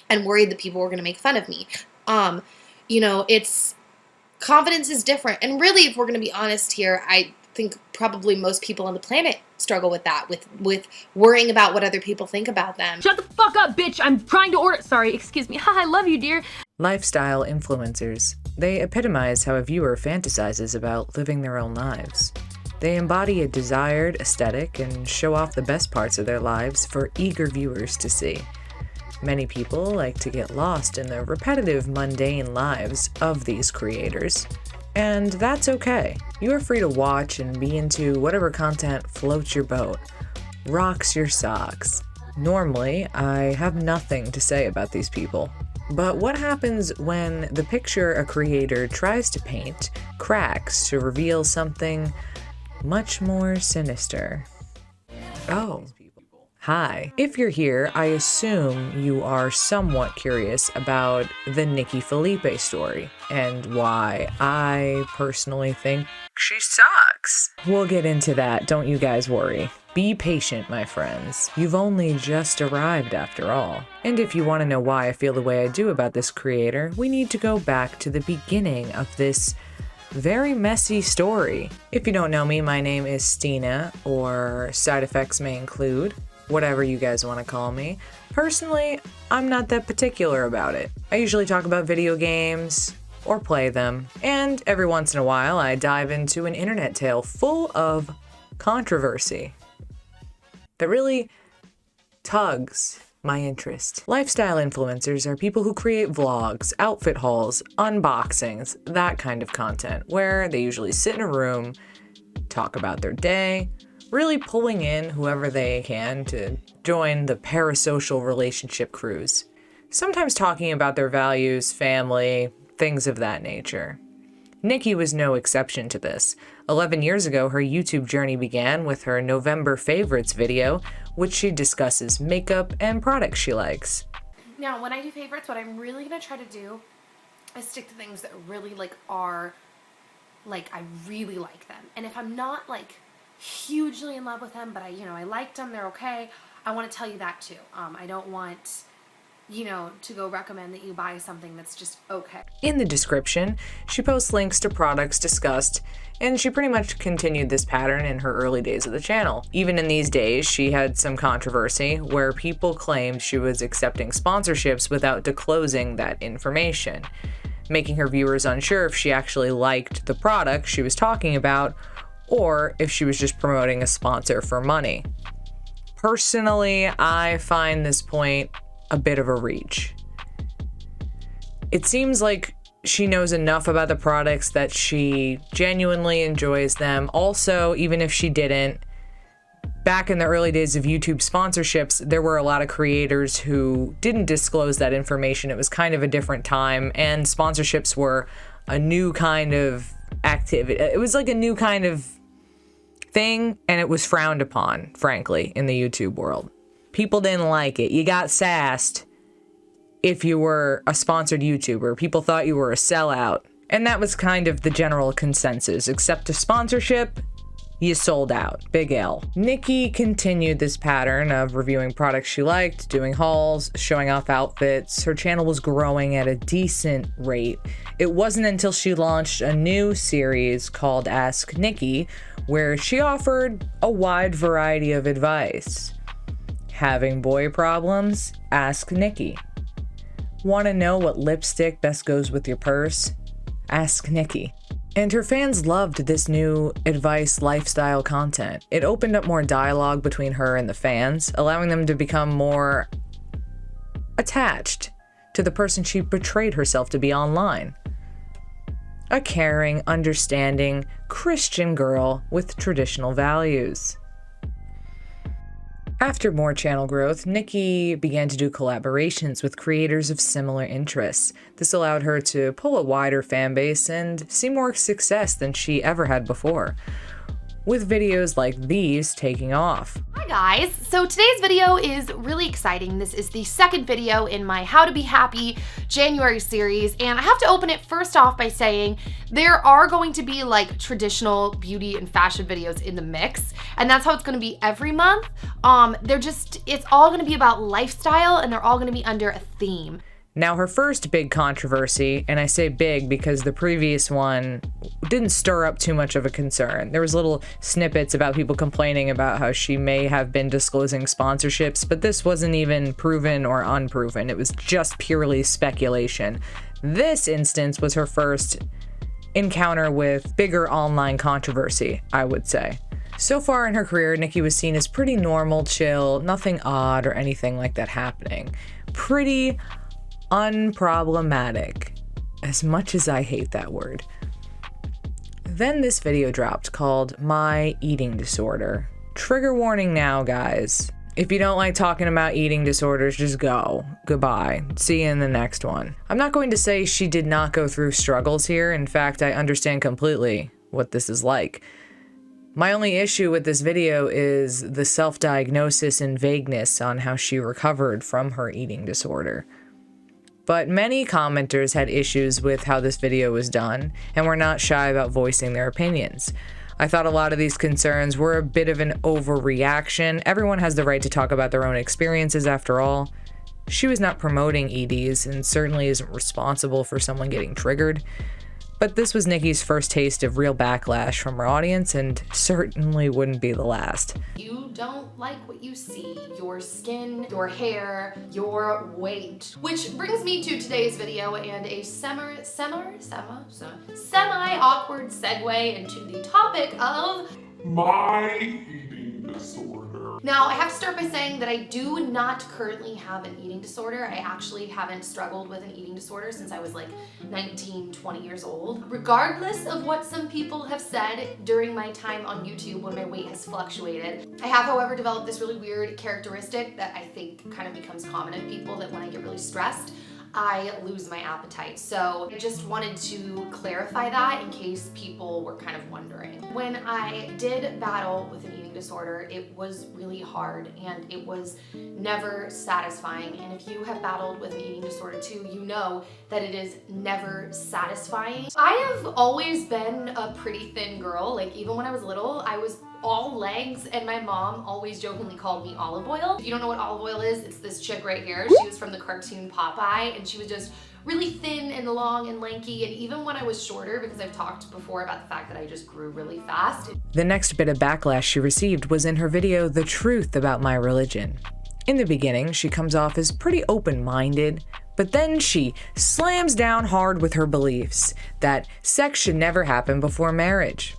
and worried that people were going to make fun of me. You know, it's confidence is different. And really, if we're going to be honest here, I think probably most people on the planet struggle with that, with worrying about what other people think about them. Shut the fuck up, bitch! I'm trying to order. Sorry, excuse me. I love you, dear. Lifestyle influencers. They epitomize how a viewer fantasizes about living their own lives. They embody a desired aesthetic and show off the best parts of their lives for eager viewers to see. Many people like to get lost in the repetitive, mundane lives of these creators. And that's okay. You are free to watch and be into whatever content floats your boat, rocks your socks. Normally, I have nothing to say about these people. But what happens when the picture a creator tries to paint cracks to reveal something much more sinister? Oh. Hi. If you're here, I assume you are somewhat curious about the Nikki Phillippi story and why I personally think she sucks. We'll get into that, don't you guys worry. Be patient, my friends. You've only just arrived after all. And if you want to know why I feel the way I do about this creator, we need to go back to the beginning of this very messy story. If you don't know me, my name is Stina, or side effects may include, whatever you guys want to call me. Personally, I'm not that particular about it. I usually talk about video games or play them, and every once in a while I dive into an internet tale full of controversy that really tugs my interest. Lifestyle influencers are people who create vlogs, outfit hauls, unboxings, that kind of content, where they usually sit in a room, talk about their day, really pulling in whoever they can to join the parasocial relationship cruise. Sometimes talking about their values, family, things of that nature. Nikki was no exception to this. 11 years ago, her YouTube journey began with her November favorites video, which she discusses makeup and products she likes. Now, when I do favorites, what I'm really going to try to do is stick to things that really I really like them. And if I'm not hugely in love with them, but I liked them, they're okay, I want to tell you that too. I don't want, to go recommend that you buy something that's just okay. In the description, she posts links to products discussed, and she pretty much continued this pattern in her early days of the channel. Even in these days, she had some controversy where people claimed she was accepting sponsorships without disclosing that information, making her viewers unsure if she actually liked the product she was talking about or if she was just promoting a sponsor for money. Personally, I find this point a bit of a reach. It seems like she knows enough about the products that she genuinely enjoys them. Also, even if she didn't, back in the early days of YouTube sponsorships, there were a lot of creators who didn't disclose that information. It was kind of a different time, and sponsorships were a new kind of activity. It was like a new kind of thing, and it was frowned upon, frankly, in the YouTube world. People didn't like it. You got sassed if you were a sponsored YouTuber. People thought you were a sellout. And that was kind of the general consensus. Accept a sponsorship, you sold out. Big L. Nikki continued this pattern of reviewing products she liked, doing hauls, showing off outfits. Her channel was growing at a decent rate. It wasn't until she launched a new series called Ask Nikki, where she offered a wide variety of advice. Having boy problems? Ask Nikki. Want to know what lipstick best goes with your purse? Ask Nikki. And her fans loved this new advice lifestyle content. It opened up more dialogue between her and the fans, allowing them to become more attached to the person she portrayed herself to be online. A caring, understanding, Christian girl with traditional values. After more channel growth, Nikki began to do collaborations with creators of similar interests. This allowed her to pull a wider fan base and see more success than she ever had before. with videos like these taking off. Hi guys, so today's video is really exciting. This is the second video in my How to Be Happy January series, and I have to open it first off by saying there are going to be like traditional beauty and fashion videos in the mix, and that's how it's going to be every month. It's all going to be about lifestyle, and they're all going to be under a theme. Now, her first big controversy, and I say big because the previous one didn't stir up too much of a concern. There was little snippets about people complaining about how she may have been disclosing sponsorships, but this wasn't even proven or unproven. It was just purely speculation. This instance was her first encounter with bigger online controversy, I would say. So far in her career, Nikki was seen as pretty normal, chill, nothing odd or anything like that happening. Pretty unproblematic, as much as I hate that word. Then this video dropped called My Eating Disorder. Trigger warning now, guys. If you don't like talking about eating disorders, just go. Goodbye. See you in the next one. I'm not going to say she did not go through struggles here. In fact, I understand completely what this is like. My only issue with this video is the self-diagnosis and vagueness on how she recovered from her eating disorder. But many commenters had issues with how this video was done and were not shy about voicing their opinions. I thought a lot of these concerns were a bit of an overreaction. Everyone has the right to talk about their own experiences after all. She was not promoting EDs and certainly isn't responsible for someone getting triggered. But this was Nikki's first taste of real backlash from her audience and certainly wouldn't be the last. You don't like what you see, your skin, your hair, your weight. Which brings me to today's video and a semi-awkward segue into the topic of my eating disorder. Now, I have to start by saying that I do not currently have an eating disorder. I actually haven't struggled with an eating disorder since I was like 19, 20 years old. Regardless of what some people have said during my time on YouTube when my weight has fluctuated, I have, however, developed this really weird characteristic that I think kind of becomes common in people, that when I get really stressed, I lose my appetite. So I just wanted to clarify that in case people were kind of wondering. When I did battle with an eating disorder, it was really hard and it was never satisfying. And if you have battled with an eating disorder too, you know that it is never satisfying. I have always been a pretty thin girl. Like even when I was little, I was all legs, and my mom always jokingly called me olive oil. If you don't know what olive oil is, it's this chick right here. She was from the cartoon Popeye, and she was just really thin and long and lanky. And even when I was shorter, because I've talked before about the fact that I just grew really fast. The next bit of backlash she received was in her video, The Truth About My Religion. In the beginning, she comes off as pretty open-minded, but then she slams down hard with her beliefs that sex should never happen before marriage.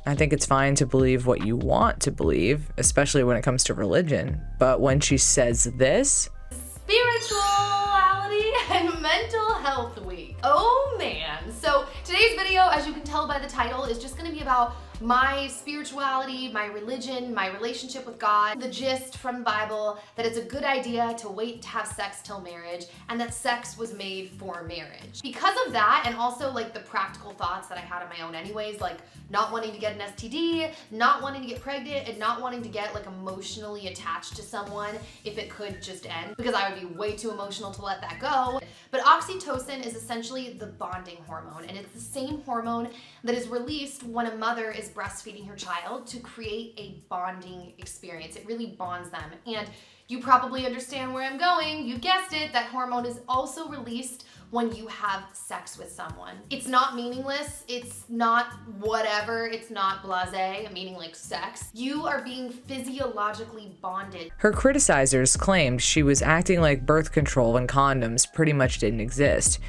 I think it's fine to believe what you want to believe, especially when it comes to religion. But when she says this, Spirituality and Mental Health Week. Oh man. So today's video, as you can tell by the title, is just gonna be about my spirituality, my religion, my relationship with God, the gist from the Bible that it's a good idea to wait to have sex till marriage, and that sex was made for marriage. Because of that, and also like the practical thoughts that I had on my own anyways, like not wanting to get an STD, not wanting to get pregnant, and not wanting to get like emotionally attached to someone if it could just end, because I would be way too emotional to let that go. But oxytocin is essentially the bonding hormone, and it's the same hormone that is released when a mother is breastfeeding her child to create a bonding experience. It really bonds them. And you probably understand where I'm going. You guessed it, that hormone is also released when you have sex with someone. It's not meaningless, it's not whatever, it's not blasé, meaning like sex. You are being physiologically bonded. her criticizers claimed she was acting like birth control and condoms pretty much didn't exist.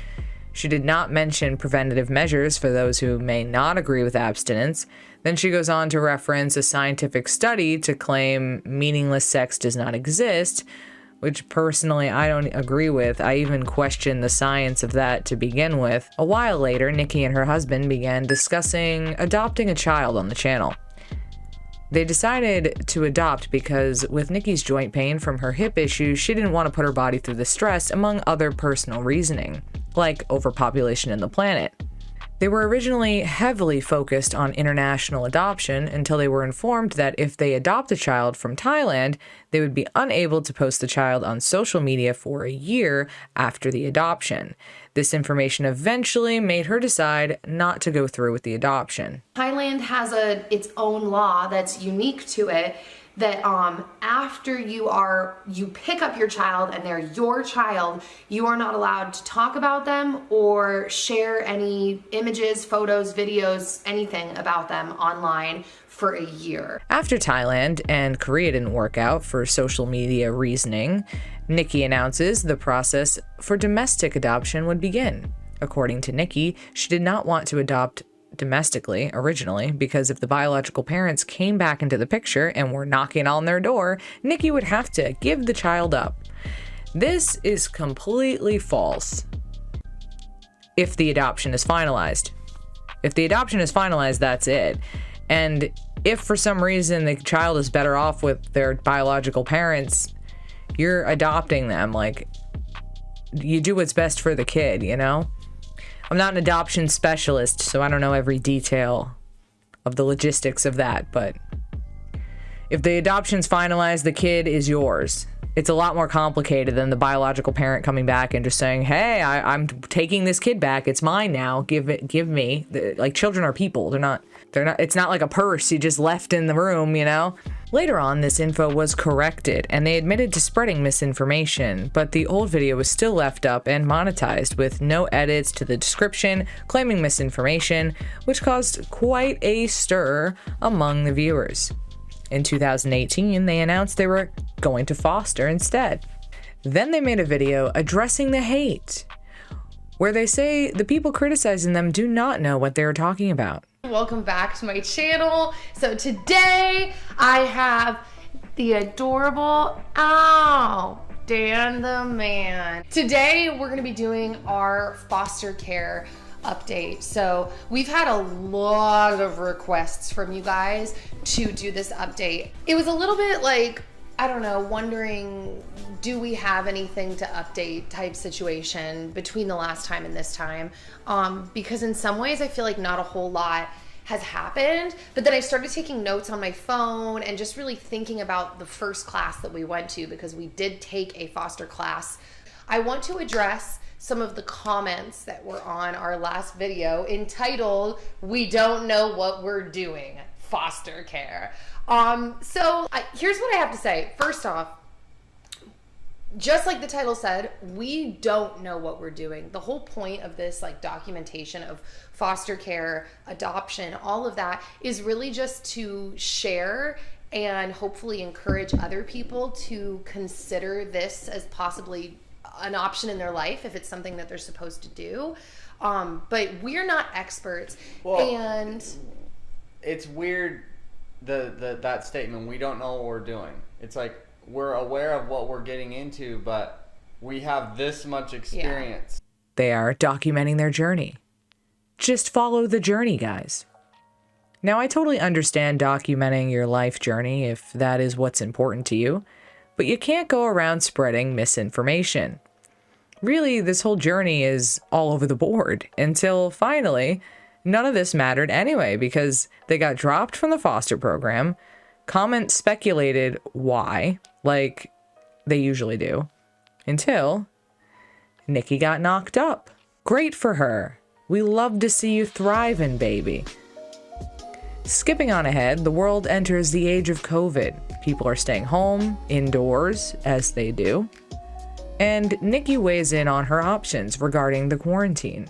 She did not mention preventative measures for those who may not agree with abstinence. Then she goes on to reference a scientific study to claim meaningless sex does not exist, which personally I don't agree with. I even question the science of that to begin with. A while later, Nikki and her husband began discussing adopting a child on the channel. They decided to adopt because with Nikki's joint pain from her hip issues, she didn't want to put her body through the stress, among other personal reasoning, like overpopulation in the planet. They were originally heavily focused on international adoption until they were informed that if they adopt a child from Thailand, they would be unable to post the child on social media for a year after the adoption. This information eventually made her decide not to go through with the adoption. Thailand has its own law that's unique to it, that after you pick up your child and they're your child, you are not allowed to talk about them or share any images, photos, videos, anything about them online for a year. After Thailand and Korea didn't work out for social media reasoning, Nikki announces the process for domestic adoption would begin. According to Nikki, she did not want to adopt domestically originally because if the biological parents came back into the picture and were knocking on their door, Nikki would have to give the child up. This is completely false. If the adoption is finalized. If the adoption is finalized, that's it. And if for some reason the child is better off with their biological parents, you're adopting them. Like, you do what's best for the kid, you know? I'm not an adoption specialist, so I don't know every detail of the logistics of that, but if the adoption's finalized, the kid is yours. It's a lot more complicated than the biological parent coming back and just saying, hey, I'm taking this kid back. It's mine now. Give me. Like, children are people. They're not, it's not like a purse you just left in the room, you know? Later on, this info was corrected and they admitted to spreading misinformation, but the old video was still left up and monetized with no edits to the description, claiming misinformation, which caused quite a stir among the viewers. In 2018, they announced they were going to foster instead. Then they made a video addressing the hate, where they say the people criticizing them do not know what they are talking about. Welcome back to my channel. So today I have the adorable, Dan the man. Today we're gonna be doing our foster care update. So we've had a lot of requests from you guys to do this update. It was a little bit like, I don't know, wondering, do we have anything to update type situation between the last time and this time? Because in some ways I feel like not a whole lot has happened, but then I started taking notes on my phone and just really thinking about the first class that we went to, because we did take a foster class. I want to address some of the comments that were on our last video entitled, "We don't know what we're doing, foster care." Here's what I have to say. First off, just like the title said, we don't know what we're doing. The whole point of this documentation of foster care, adoption, all of that is really just to share and hopefully encourage other people to consider this as possibly an option in their life if it's something that they're supposed to do. But we're not experts. Well, and it's weird, that statement, we don't know what we're doing. It's like, we're aware of what we're getting into, but we have this much experience. They are documenting their journey. Just follow the journey, guys. Now, I totally understand documenting your life journey if that is what's important to you, but you can't go around spreading misinformation. Really, this whole journey is all over the board until finally, none of this mattered anyway because they got dropped from the foster program. Comments speculated why, like they usually do, until Nikki got knocked up. Great for her. We love to see you thriving, baby. Skipping on ahead, the world enters the age of COVID. People are staying home, indoors, as they do. And Nikki weighs in on her options regarding the quarantine.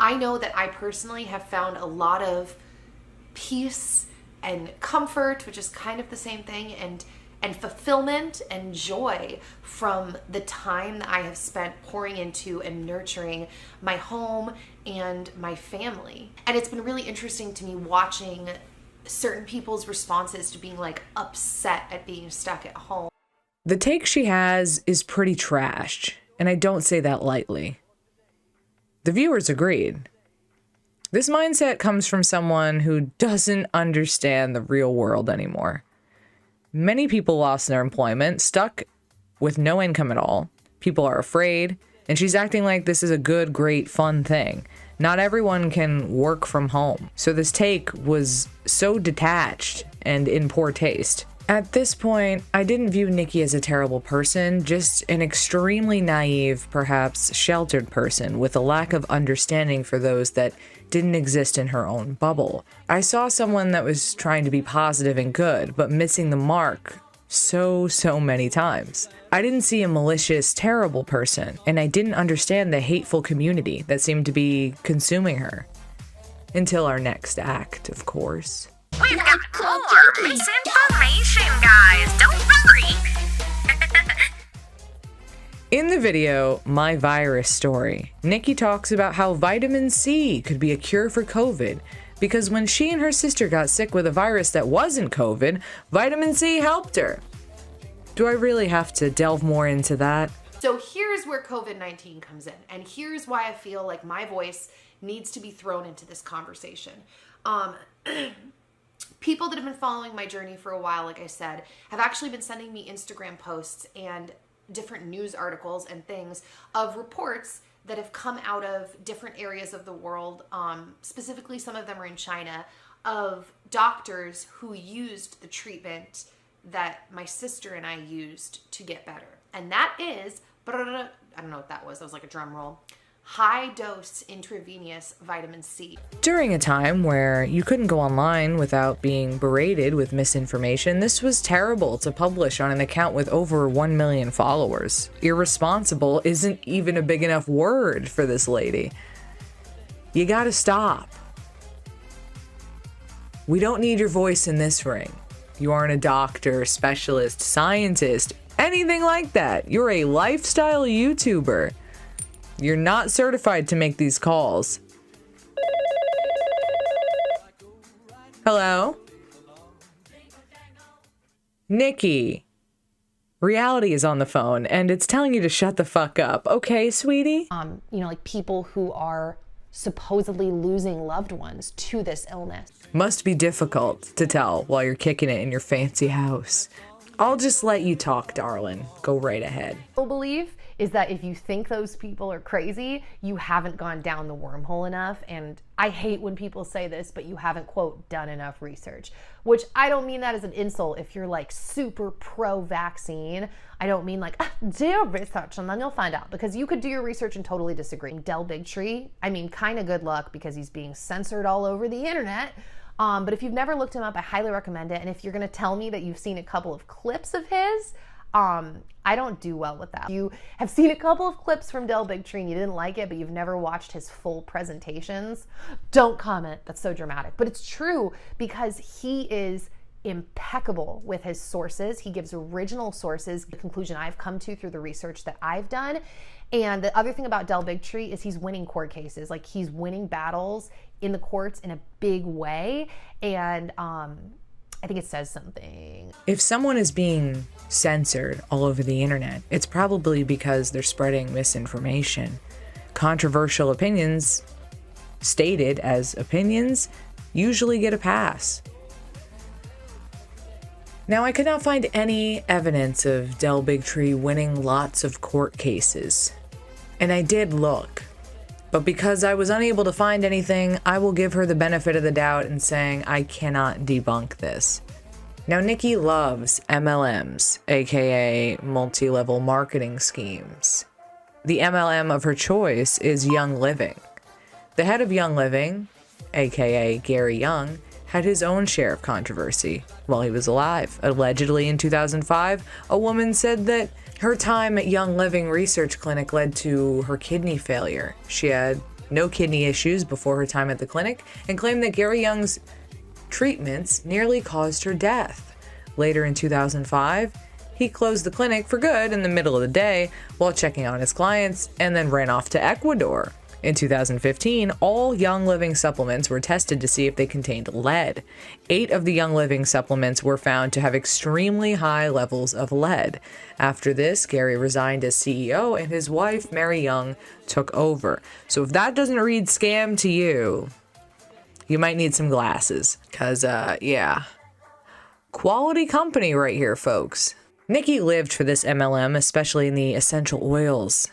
I know that I personally have found a lot of peace and comfort, which is kind of the same thing, and fulfillment and joy from the time that I have spent pouring into and nurturing my home and my family. And it's been really interesting to me watching certain people's responses to being upset at being stuck at home. The take she has is pretty trashed, and I don't say that lightly. The viewers agreed. This mindset comes from someone who doesn't understand the real world anymore. Many people lost their employment, stuck with no income at all. People are afraid. And she's acting like this is a good, great, fun thing. Not everyone can work from home. So this take was so detached and in poor taste. At this point, I didn't view Nikki as a terrible person, just an extremely naive, perhaps sheltered person with a lack of understanding for those that didn't exist in her own bubble. I saw someone that was trying to be positive and good, but missing the mark so many times. I didn't see a malicious, terrible person, and I didn't understand the hateful community that seemed to be consuming her. Until our next act, of course. We've got more misinformation, guys. Don't worry. In the video, My Virus Story, Nikki talks about how vitamin C could be a cure for COVID because when she and her sister got sick with a virus that wasn't COVID, vitamin C helped her. Do I really have to delve more into that? So here's where COVID-19 comes in, and here's why I feel like my voice needs to be thrown into this conversation. People that have been following my journey for a while, like I said, have actually been sending me Instagram posts and different news articles and things of reports that have come out of different areas of the world, specifically some of them are in China, of doctors who used the treatment that my sister and I used to get better. And that is, I don't know what that was like a drum roll, high dose intravenous vitamin C. During a time where you couldn't go online without being berated with misinformation, this was terrible to publish on an account with over 1 million followers. Irresponsible isn't even a big enough word for this lady. You gotta stop. We don't need your voice in this ring. You aren't a doctor, specialist, scientist, anything like that. You're a lifestyle YouTuber. You're not certified to make these calls. Hello? Nikki. Reality is on the phone and it's telling you to shut the fuck up. Okay, sweetie? Like people who are supposedly losing loved ones to this illness. Must be difficult to tell while you're kicking it in your fancy house. I'll just let you talk, darling. Go right ahead. I believe is that if you think those people are crazy, you haven't gone down the wormhole enough. And I hate when people say this, but you haven't, quote, done enough research, which I don't mean that as an insult. If you're like super pro-vaccine, I don't mean like, do your research and then you'll find out, because you could do your research and totally disagree. Del Bigtree, I mean, kind of good luck because he's being censored all over the internet. But if you've never looked him up, I highly recommend it. And if you're going to tell me that you've seen a couple of clips of his, I don't do well with that. You have seen a couple of clips from Del Bigtree and you didn't like it, but you've never watched his full presentations, don't comment. That's so dramatic. But it's true because he is impeccable with his sources. He gives original sources, the conclusion I've come to through the research that I've done. And the other thing about Del Bigtree is he's winning court cases. Like, he's winning battles in the courts in a big way. And I think it says something. If someone is being censored all over the internet, it's probably because they're spreading misinformation. Controversial opinions, stated as opinions, usually get a pass. Now, I could not find any evidence of Del Bigtree winning lots of court cases. And I did look. But because I was unable to find anything, I will give her the benefit of the doubt in saying I cannot debunk this. Now, Nikki loves MLMs, aka multi-level marketing schemes. The MLM of her choice is Young Living. The head of Young Living, aka Gary Young, had his own share of controversy while he was alive. Allegedly in 2005, a woman said that her time at Young Living Research Clinic led to her kidney failure. She had no kidney issues before her time at the clinic and claimed that Gary Young's treatments nearly caused her death. Later in 2005, he closed the clinic for good in the middle of the day while checking on his clients and then ran off to Ecuador. In 2015, all Young Living supplements were tested to see if they contained lead. 8 of the Young Living supplements were found to have extremely high levels of lead. After this, Gary resigned as CEO and his wife, Mary Young, took over. So if that doesn't read scam to you, you might need some glasses. Cause, yeah. Quality company right here, folks. Nikki lived for this MLM, especially in the essential oils.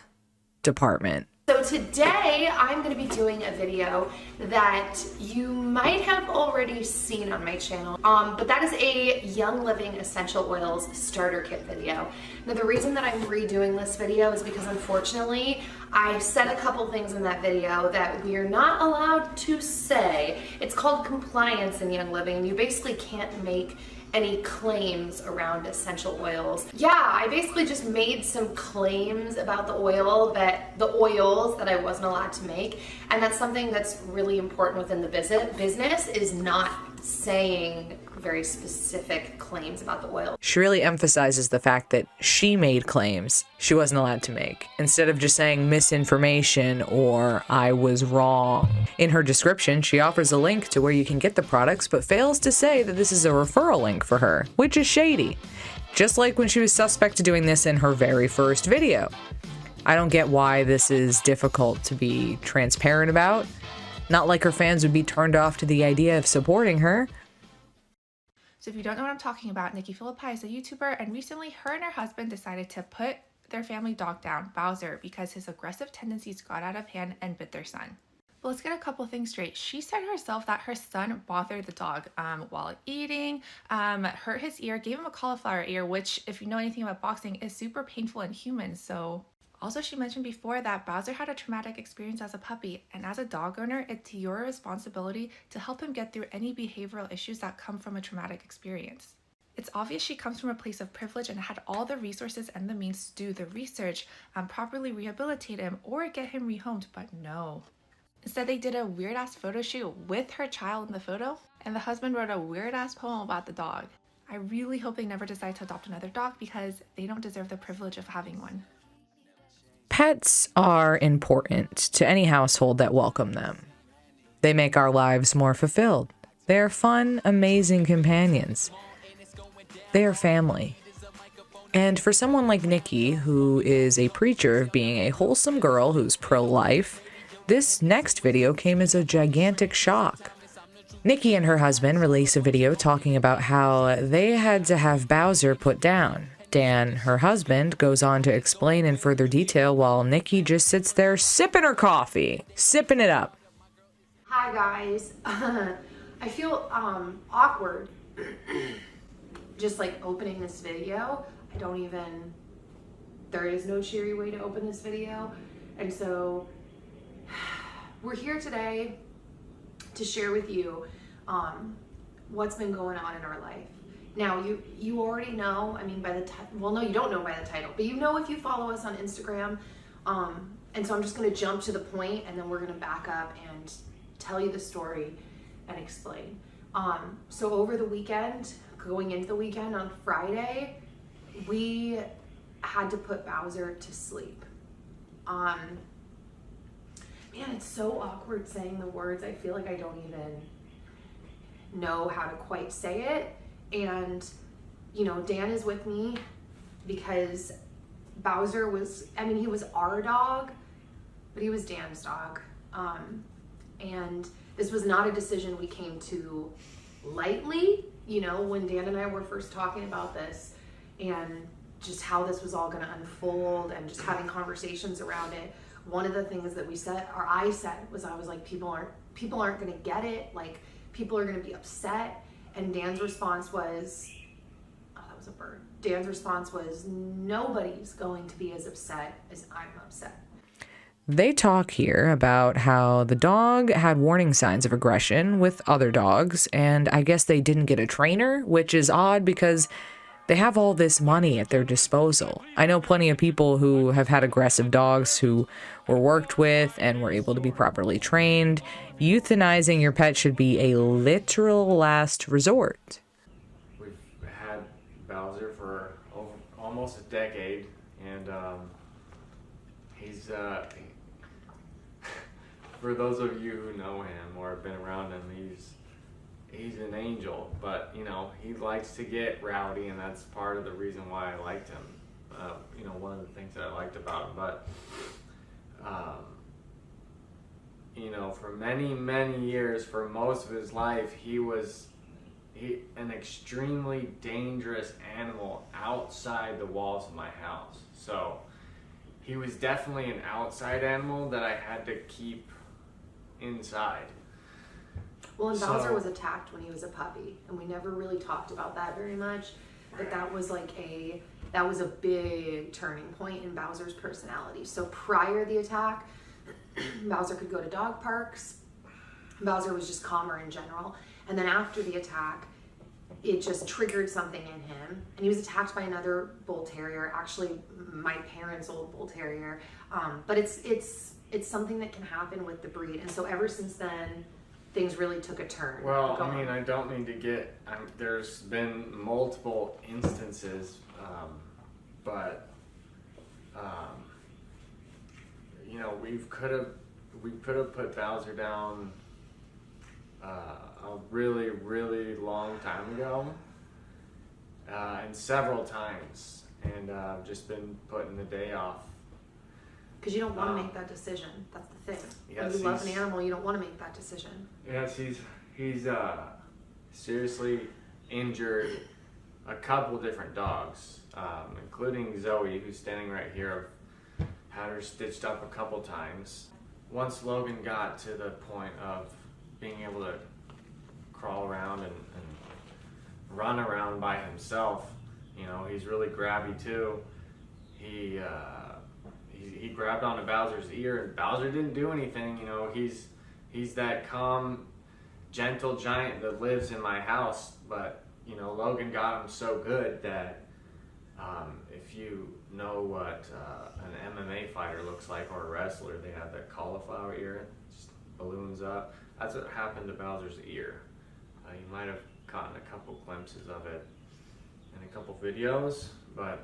department. So today I'm going to be doing a video that you might have already seen on my channel, but that is a Young Living Essential Oils starter kit video. Now the reason that I'm redoing this video is because unfortunately I said a couple things in that video that we are not allowed to say. It's called compliance in Young Living, and you basically can't make any claims around essential oils. Yeah, I basically just made some claims about the oils that I wasn't allowed to make, and that's something that's really important within the business is not saying very specific claims about the oil. She really emphasizes the fact that she made claims she wasn't allowed to make, instead of just saying misinformation or I was wrong. In her description, she offers a link to where you can get the products, but fails to say that this is a referral link for her, which is shady. Just like when she was suspect to doing this in her very first video. I don't get why this is difficult to be transparent about. Not like her fans would be turned off to the idea of supporting her. So if you don't know what I'm talking about, Nikki Phillippi is a YouTuber, and recently her and her husband decided to put their family dog down, Bowser, because his aggressive tendencies got out of hand and bit their son. But let's get a couple things straight. She said herself that her son bothered the dog while eating, hurt his ear, gave him a cauliflower ear, which, if you know anything about boxing, is super painful in humans. So also, she mentioned before that Bowser had a traumatic experience as a puppy, and as a dog owner, it's your responsibility to help him get through any behavioral issues that come from a traumatic experience. It's obvious she comes from a place of privilege and had all the resources and the means to do the research, properly rehabilitate him, or get him rehomed, but no. Instead, they did a weird-ass photo shoot with her child in the photo, and the husband wrote a weird-ass poem about the dog. I really hope they never decide to adopt another dog because they don't deserve the privilege of having one. Pets are important to any household that welcome them. They make our lives more fulfilled. They are fun, amazing companions. They are family. And for someone like Nikki, who is a preacher of being a wholesome girl who's pro-life, this next video came as a gigantic shock. Nikki and her husband release a video talking about how they had to have Bowser put down. Dan, her husband, goes on to explain in further detail while Nikki just sits there sipping her coffee, sipping it up. Hi guys, I feel awkward just like opening this video. There is no cheery way to open this video. And so we're here today to share with you what's been going on in our life. Now, you already know, I mean, by the title, well, no, you don't know by the title, but you know if you follow us on Instagram. And so I'm just going to jump to the point, and then we're going to back up and tell you the story and explain. So over the weekend, going into the weekend on Friday, we had to put Bowser to sleep. Man, it's so awkward saying the words. I feel like I don't even know how to quite say it. And, you know, Dan is with me because Bowser was, I mean, he was our dog, but he was Dan's dog. And this was not a decision we came to lightly, you know, when Dan and I were first talking about this and just how this was all going to unfold and just having conversations around it. One of the things that we said, or I said, was I was like, people aren't going to get it. Like, people are going to be upset. And Dan's response was, oh, that was a bird. Dan's response was, nobody's going to be as upset as I'm upset. They talk here about how the dog had warning signs of aggression with other dogs, and I guess they didn't get a trainer, which is odd because they have all this money at their disposal. I know plenty of people who have had aggressive dogs who were worked with and were able to be properly trained. Euthanizing your pet should be a literal last resort. We've had Bowser for almost a decade, and he's for those of you who know him or have been around him, he's an angel, but you know, he likes to get rowdy, and that's part of the reason why I liked him. You know, one of the things that I liked about him, but you know, for many years, for most of his life, he was an extremely dangerous animal outside the walls of my house. So he was definitely an outside animal that I had to keep inside. Well, and So- Bowser was attacked when he was a puppy, and we never really talked about that very much. But that was a big turning point in Bowser's personality. So prior to the attack, Bowser could go to dog parks. Bowser was just calmer in general. And then after the attack, it just triggered something in him. And he was attacked by another bull terrier, actually my parents' old bull terrier. But it's something that can happen with the breed. And so ever since then, things really took a turn. Well, I mean, I don't need to get. There's been multiple instances, but you know, we could have put Bowser down a really, really long time ago, and several times, and I've just been putting the day off. Because you don't want to make that decision. That's the thing. Yes, when you love an he's- animal, you don't want to make that decision. Yes, he's seriously injured a couple different dogs, including Zoe, who's standing right here. I've had her stitched up a couple times. Once Logan got to the point of being able to crawl around and run around by himself, you know, he's really grabby too. He grabbed onto Bowser's ear, and Bowser didn't do anything. You know, he's that calm, gentle giant that lives in my house. But you know, Logan got him so good that if you know what an MMA fighter looks like, or a wrestler, they have that cauliflower ear, it just balloons up. That's what happened to Bowser's ear. You might have gotten a couple glimpses of it in a couple videos, but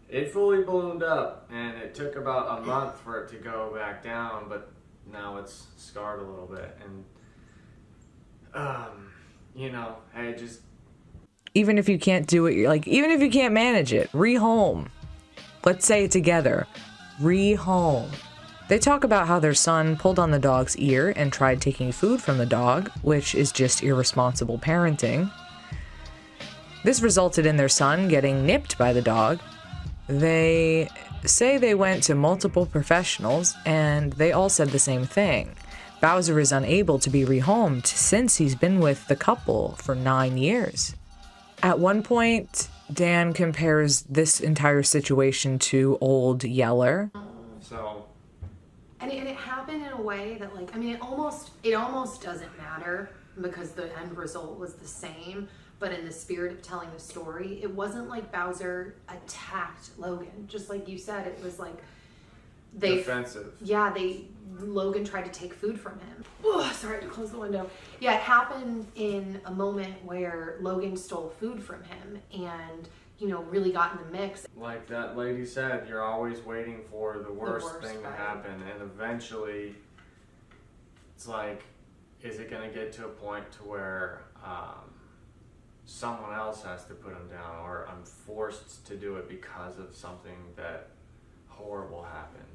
it fully ballooned up, and it took about a month for it to go back down, but now it's scarred a little bit. And you know, hey, just Even if you can't do it, like, even if you can't manage it, rehome. Let's say it together. Rehome. They talk about how their son pulled on the dog's ear and tried taking food from the dog, which is just irresponsible parenting. This resulted in their son getting nipped by the dog. They say they went to multiple professionals, and they all said the same thing. Bowser is unable to be rehomed since he's been with the couple for 9 years. At one point, Dan compares this entire situation to Old Yeller. so. And it happened in a way that, like, I mean, it almost doesn't matter because the end result was the same. But in the spirit of telling the story, it wasn't like Bowser attacked Logan. Just like you said, it was like Defensive. Yeah, Logan tried to take food from him. Oh, sorry, I had to close the window. Yeah, it happened in a moment where Logan stole food from him and, you know, really got in the mix. Like that lady said, you're always waiting for the worst thing to right. happen, and eventually it's like, is it going to get to a point to where someone else has to put him down, or I'm forced to do it because of something that horrible happened?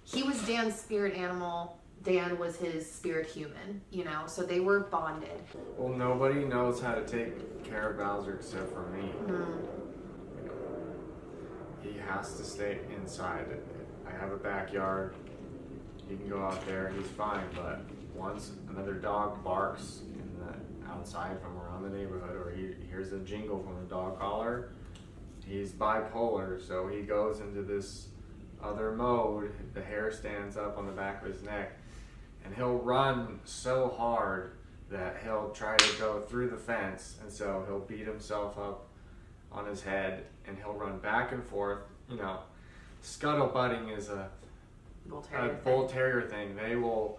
He was Dan's spirit animal. Dan was his spirit human, you know, so they were bonded. Well, nobody knows how to take care of Bowser except for me. He has to stay inside. I have a backyard. He can go out there. He's fine. But once another dog barks in the outside from around the neighborhood, or he hears a jingle from a dog collar, he's bipolar. So he goes into this other mode. The hair stands up on the back of his neck, and he'll run so hard that he'll try to go through the fence, and so he'll beat himself up on his head, and he'll run back and forth. You know, scuttlebutting is a bull terrier thing. They will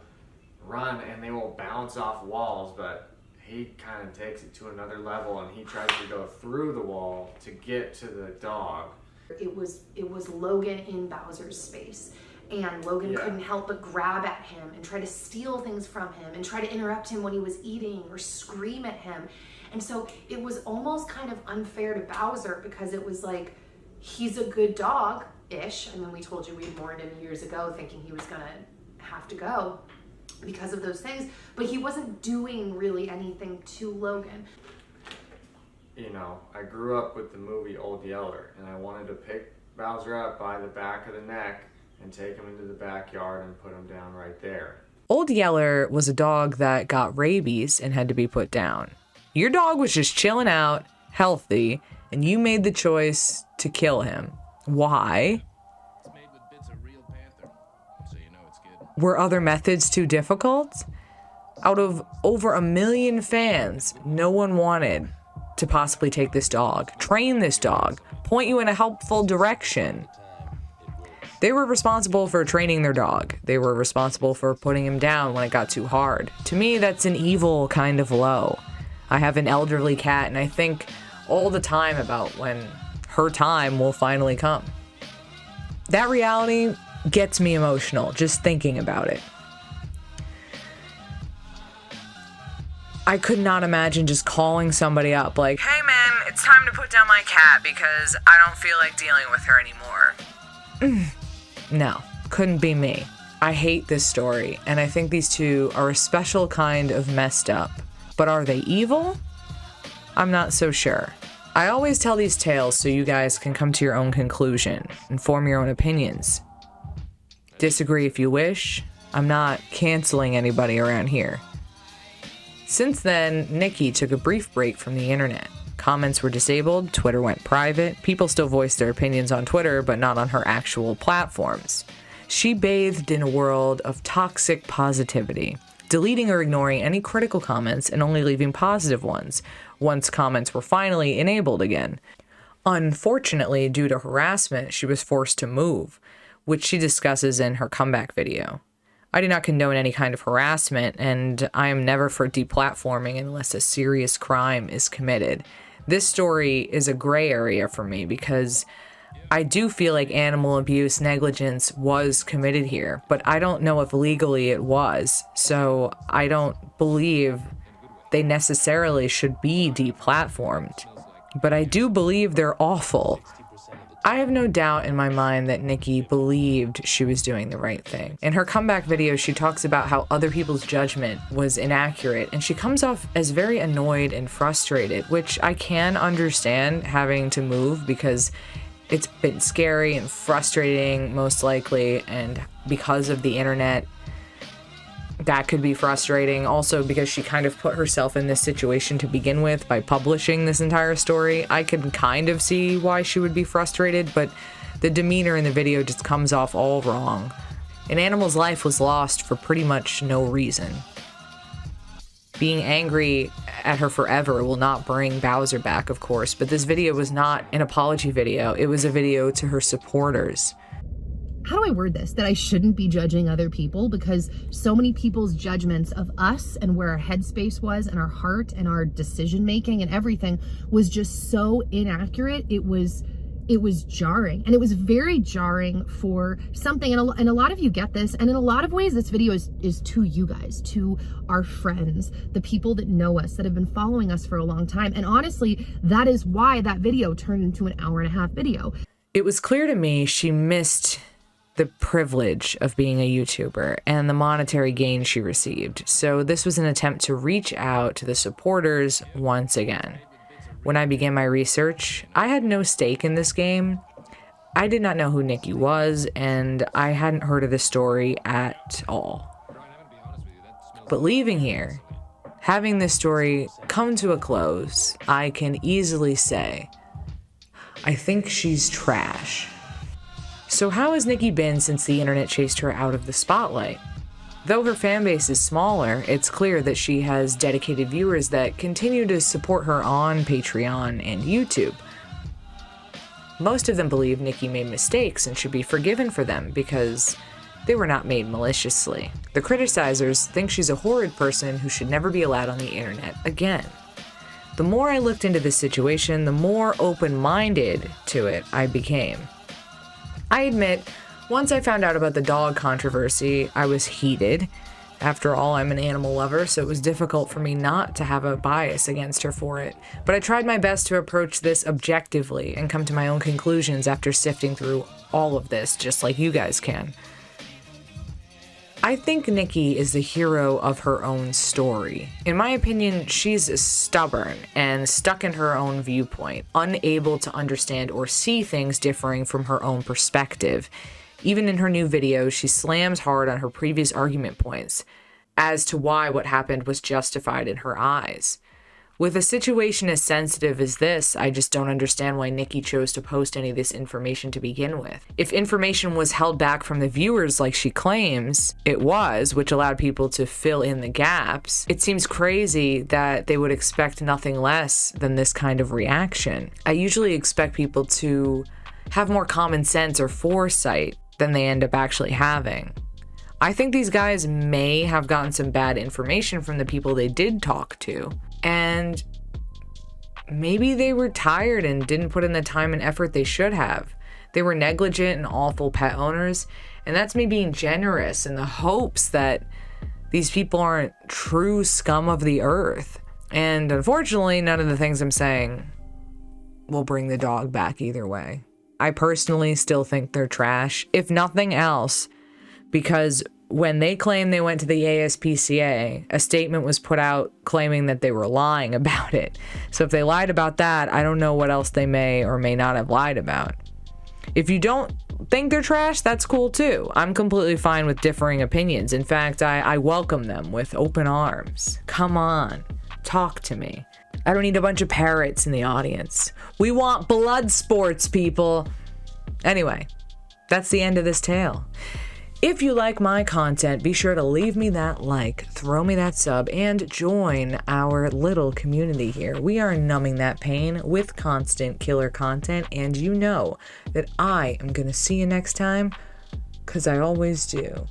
run and they will bounce off walls, but he kind of takes it to another level, and he tries to go through the wall to get to the dog. It was Logan in Bowser's space, and Logan couldn't help but grab at him and try to steal things from him and try to interrupt him when he was eating or scream at him. And so it was almost kind of unfair to Bowser, because it was like, he's a good dog-ish. I mean, we told you we mourned him years ago thinking he was gonna have to go because of those things, but he wasn't doing really anything to Logan. You know, I grew up with the movie Old Yeller, and I wanted to pick Bowser up by the back of the neck and take him into the backyard and put him down right there. Old Yeller was a dog that got rabies and had to be put down. Your dog was just chilling out, healthy, and you made the choice to kill him. Why? It's made with bits of real panther, so you know it's good. Were other methods too difficult? Out of over 1 million fans, no one wanted to possibly take this dog, train this dog, point you in a helpful direction. They were responsible for training their dog. They were responsible for putting him down when it got too hard. To me, that's an evil kind of low. I have an elderly cat, and I think all the time about when her time will finally come. That reality gets me emotional just thinking about it. I could not imagine just calling somebody up like, "Hey man, it's time to put down my cat because I don't feel like dealing with her anymore." No, couldn't be me. I hate this story, and I think these two are a special kind of messed up. But are they evil? I'm not so sure. I always tell these tales so you guys can come to your own conclusion and form your own opinions. Disagree if you wish. I'm not canceling anybody around here. Since then, Nikki took a brief break from the internet. Comments were disabled, Twitter went private, people still voiced their opinions on Twitter, but not on her actual platforms. She bathed in a world of toxic positivity, deleting or ignoring any critical comments and only leaving positive ones, once comments were finally enabled again. Unfortunately, due to harassment, she was forced to move, which she discusses in her comeback video. I do not condone any kind of harassment, and I am never for deplatforming unless a serious crime is committed. This story is a gray area for me because I do feel like animal abuse negligence was committed here, but I don't know if legally it was, so I don't believe they necessarily should be deplatformed. But I do believe they're awful. I have no doubt in my mind that Nikki believed she was doing the right thing. In her comeback video, she talks about how other people's judgment was inaccurate, and she comes off as very annoyed and frustrated, which I can understand having to move because it's been scary and frustrating, most likely, and because of the internet, that could be frustrating. Also, because she kind of put herself in this situation to begin with by publishing this entire story, I can kind of see why she would be frustrated, but the demeanor in the video just comes off all wrong. An animal's life was lost for pretty much no reason. Being angry at her forever will not bring Bowser back, of course, but this video was not an apology video. It was a video to her supporters. How do I word this? That I shouldn't be judging other people because so many people's judgments of us and where our headspace was and our heart and our decision making and everything was just so inaccurate. It was jarring, and it was very jarring for something. And a lot of you get this, and in a lot of ways, this video is to you guys, to our friends, the people that know us, that have been following us for a long time. And honestly, that is why that video turned into an 1.5-hour video. It was clear to me she missed the privilege of being a YouTuber and the monetary gain she received. So this was an attempt to reach out to the supporters once again. When I began my research, I had no stake in this game. I did not know who Nikki was, and I hadn't heard of the story at all. But leaving here, having this story come to a close, I can easily say, I think she's trash. So how has Nikki been since the internet chased her out of the spotlight? Though her fan base is smaller, it's clear that she has dedicated viewers that continue to support her on Patreon and YouTube. Most of them believe Nikki made mistakes and should be forgiven for them because they were not made maliciously. The criticizers think she's a horrid person who should never be allowed on the internet again. The more I looked into this situation, the more open-minded to it I became. I admit, once I found out about the dog controversy, I was heated. After all, I'm an animal lover, so it was difficult for me not to have a bias against her for it. But I tried my best to approach this objectively and come to my own conclusions after sifting through all of this, just like you guys can. I think Nikki is the hero of her own story. In my opinion, she's stubborn and stuck in her own viewpoint, unable to understand or see things differing from her own perspective. Even in her new video, she slams hard on her previous argument points as to why what happened was justified in her eyes. With a situation as sensitive as this, I just don't understand why Nikki chose to post any of this information to begin with. If information was held back from the viewers like she claims it was, which allowed people to fill in the gaps, it seems crazy that they would expect nothing less than this kind of reaction. I usually expect people to have more common sense or foresight than they end up actually having. I think these guys may have gotten some bad information from the people they did talk to, and maybe they were tired and didn't put in the time and effort they should have. They were negligent and awful pet owners, and that's me being generous in the hopes that these people aren't true scum of the earth. And unfortunately, none of the things I'm saying will bring the dog back either way. I personally still think they're trash, if nothing else, because when they claimed they went to the ASPCA, a statement was put out claiming that they were lying about it. So if they lied about that, I don't know what else they may or may not have lied about. If you don't think they're trash, that's cool too. I'm completely fine with differing opinions. In fact, I welcome them with open arms. Come on, talk to me. I don't need a bunch of parrots in the audience. We want blood sports, people. Anyway, that's the end of this tale. If you like my content, be sure to leave me that like, throw me that sub, and join our little community here. We are numbing that pain with constant killer content, and you know that I am gonna see you next time, 'cause I always do.